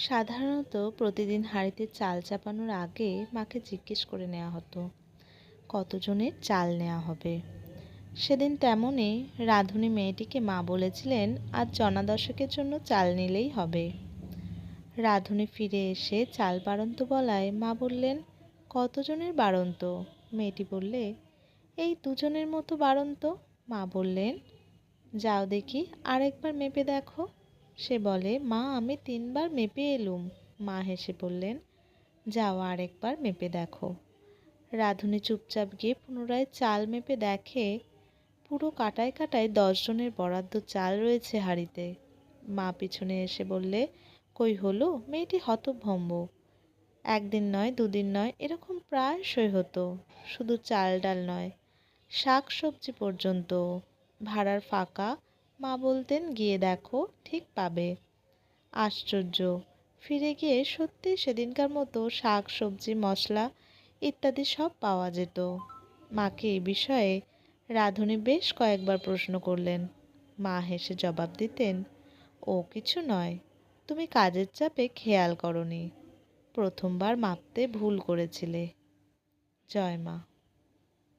সাধারণত প্রতিদিন হাঁড়িতে চাল চাপানোর আগে মাকে জিজ্ঞেস করে নেওয়া হতো কতজনের চাল নেওয়া হবে। সেদিন তেমনই রাঁধুনি মেয়েটিকে মা বলেছিলেন আজ জনা দশেকের জন্য চাল নিলেই হবে। রাঁধুনি ফিরে এসে চাল বাড়ন্ত বলায় মা বললেন, কতজনের বাড়ন্ত? মেয়েটি বললে, এই দুজনের মতো বাড়ন্ত। মা বললেন, যাও দেখি আরেকবার মেপে দেখো। সে বলে, মা আমি 3বার মেপে এলুম। মা হেসে বললেন, যাও আরেকবার মেপে দেখো। রাঁধুনি চুপচাপ গিয়ে পুনরায় চাল মেপে দেখে পুরো কাটায় কাটায় 10 জনের বরাদ্দ চাল রয়েছে হাঁড়িতে। মা পিছনে এসে বললে, কই হলো? মেয়েটি হতভম্ব। একদিন নয়, দুদিন নয়, এরকম প্রায়শই হতো। শুধু চাল ডাল নয়, শাক সবজি পর্যন্ত। ভাড়ার ফাঁকা। মা বলতেন, গিয়ে দেখো, ঠিক পাবে। আশ্চর্য! ফিরে গিয়ে সত্যিই সেদিনকার মতো শাক সবজি মশলা ইত্যাদি সব পাওয়া যেত। মাকে এ বিষয়ে রাঁধুনি বেশ কয়েকবার প্রশ্ন করলেন। মা হেসে জবাব দিতেন, ও কিছু নয়, তুমি কাজের চাপে খেয়াল করনি, প্রথমবার মাপতে ভুল করেছিলে। জয় মা।